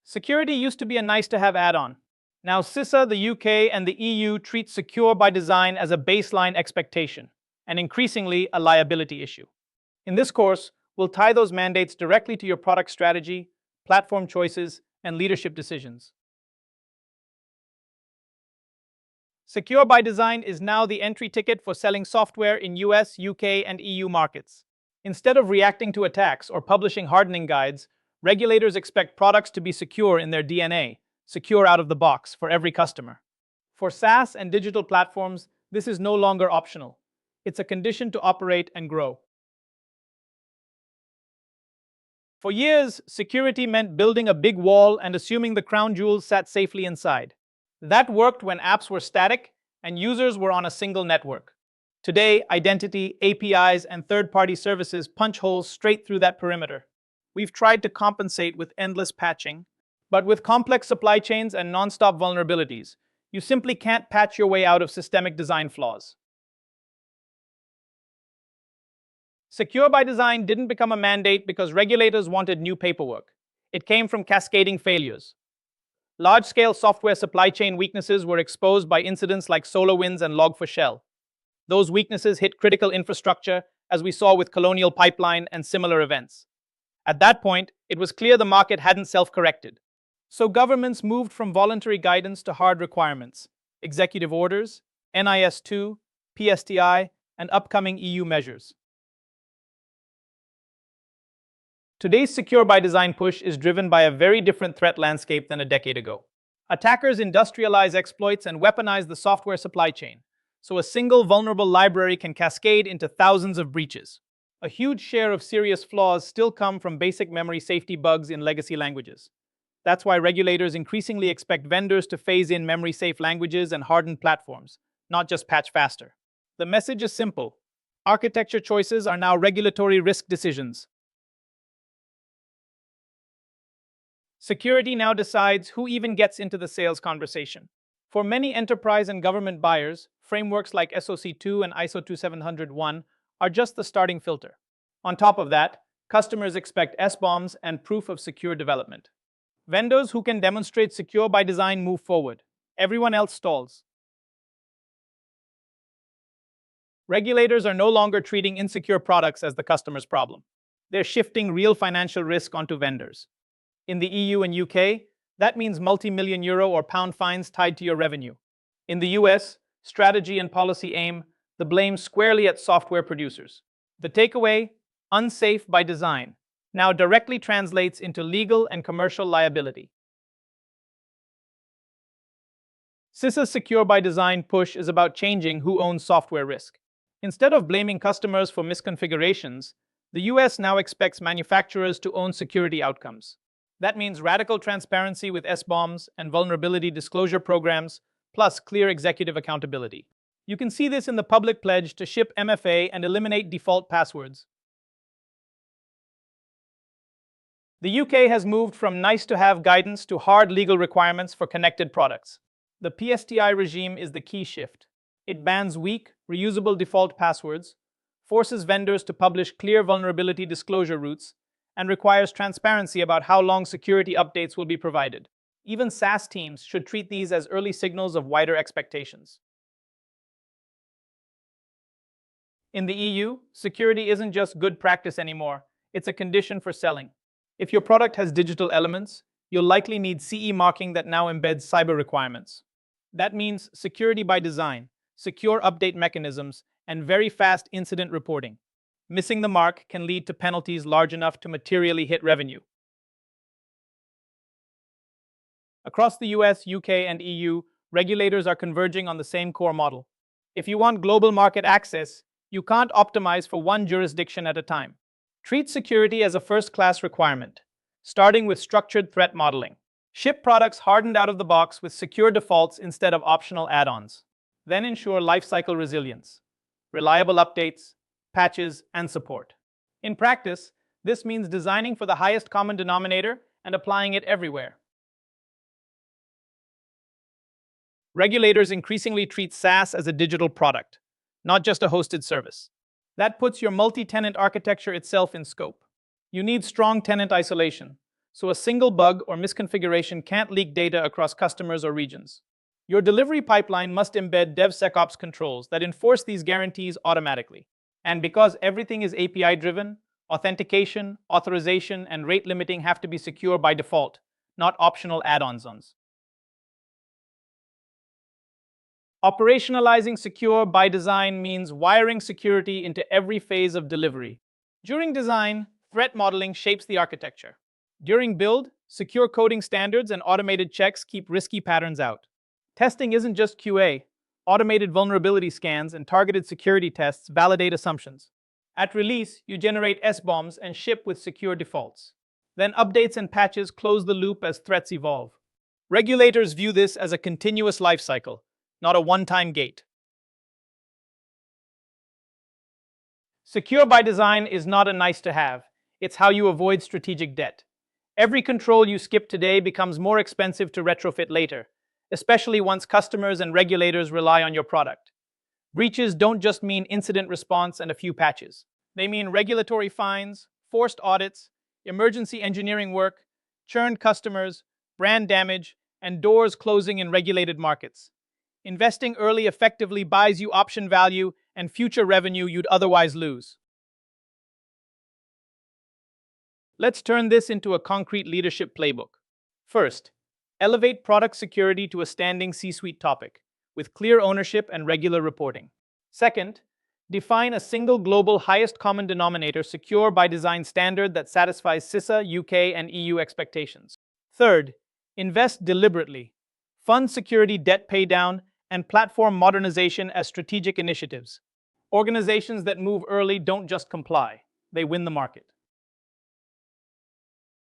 Security used to be a nice-to-have add-on. Now CISA, the UK, and the EU treat secure by design as a baseline expectation, and increasingly a liability issue. In this course, we'll tie those mandates directly to your product strategy, platform choices, and leadership decisions. Secure by design is now the entry ticket for selling software in US, UK, and EU markets. Instead of reacting to attacks or publishing hardening guides, regulators expect products to be secure in their DNA, secure out of the box for every customer. For SaaS and digital platforms, this is no longer optional. It's a condition to operate and grow. For years, security meant building a big wall and assuming the crown jewels sat safely inside. That worked when apps were static and users were on a single network. Today, identity, APIs, and third-party services punch holes straight through that perimeter. We've tried to compensate with endless patching, but with complex supply chains and non-stop vulnerabilities, you simply can't patch your way out of systemic design flaws. Secure by design didn't become a mandate because regulators wanted new paperwork. It came from cascading failures. Large-scale software supply chain weaknesses were exposed by incidents like SolarWinds and Log4Shell. Those weaknesses hit critical infrastructure, as we saw with Colonial Pipeline and similar events. At that point, it was clear the market hadn't self-corrected. So governments moved from voluntary guidance to hard requirements, executive orders, NIS2, PSTI, and upcoming EU measures. Today's Secure by Design push is driven by a very different threat landscape than a decade ago. Attackers industrialize exploits and weaponize the software supply chain, so a single vulnerable library can cascade into thousands of breaches. A huge share of serious flaws still come from basic memory safety bugs in legacy languages. That's why regulators increasingly expect vendors to phase in memory-safe languages and hardened platforms, not just patch faster. The message is simple. Architecture choices are now regulatory risk decisions. Security now decides who even gets into the sales conversation. For many enterprise and government buyers, frameworks like SOC2 and ISO 27001 are just the starting filter. On top of that, customers expect SBOMs and proof of secure development. Vendors who can demonstrate secure by design move forward. Everyone else stalls. Regulators are no longer treating insecure products as the customer's problem. They're shifting real financial risk onto vendors. In the EU and UK, that means multi-million euro or pound fines tied to your revenue. In the US, strategy and policy aim the blame squarely at software producers. The takeaway, unsafe by design, now directly translates into legal and commercial liability. CISA's Secure by Design push is about changing who owns software risk. Instead of blaming customers for misconfigurations, the US now expects manufacturers to own security outcomes. That means radical transparency with SBOMs and vulnerability disclosure programs, plus clear executive accountability. You can see this in the public pledge to ship MFA and eliminate default passwords. The UK has moved from nice-to-have guidance to hard legal requirements for connected products. The PSTI regime is the key shift. It bans weak, reusable default passwords, forces vendors to publish clear vulnerability disclosure routes, and requires transparency about how long security updates will be provided. Even SaaS teams should treat these as early signals of wider expectations. In the EU, security isn't just good practice anymore, it's a condition for selling. If your product has digital elements, you'll likely need CE marking that now embeds cyber requirements. That means security by design, secure update mechanisms, and very fast incident reporting. Missing the mark can lead to penalties large enough to materially hit revenue. Across the US, UK, and EU, regulators are converging on the same core model. If you want global market access, you can't optimize for one jurisdiction at a time. Treat security as a first-class requirement, starting with structured threat modeling. Ship products hardened out of the box with secure defaults instead of optional add-ons. Then ensure lifecycle resilience, reliable updates, patches, and support. In practice, this means designing for the highest common denominator and applying it everywhere. Regulators increasingly treat SaaS as a digital product, not just a hosted service. That puts your multi-tenant architecture itself in scope. You need strong tenant isolation, so a single bug or misconfiguration can't leak data across customers or regions. Your delivery pipeline must embed DevSecOps controls that enforce these guarantees automatically. And because everything is API-driven, authentication, authorization, and rate limiting have to be secure by default, not optional add-ons. Operationalizing secure by design means wiring security into every phase of delivery. During design, threat modeling shapes the architecture. During build, secure coding standards and automated checks keep risky patterns out. Testing isn't just QA. Automated vulnerability scans and targeted security tests validate assumptions. At release, you generate SBOMs and ship with secure defaults. Then updates and patches close the loop as threats evolve. Regulators view this as a continuous lifecycle, not a one-time gate. Secure by design is not a nice-to-have. It's how you avoid strategic debt. Every control you skip today becomes more expensive to retrofit later, especially once customers and regulators rely on your product. Breaches don't just mean incident response and a few patches. They mean regulatory fines, forced audits, emergency engineering work, churned customers, brand damage, and doors closing in regulated markets. Investing early effectively buys you option value and future revenue you'd otherwise lose. Let's turn this into a concrete leadership playbook. First, elevate product security to a standing C-suite topic, with clear ownership and regular reporting. Second, define a single global highest common denominator secure by design standard that satisfies CISA, UK, and EU expectations. Third, invest deliberately. Fund security debt paydown and platform modernization as strategic initiatives. Organizations that move early don't just comply, they win the market.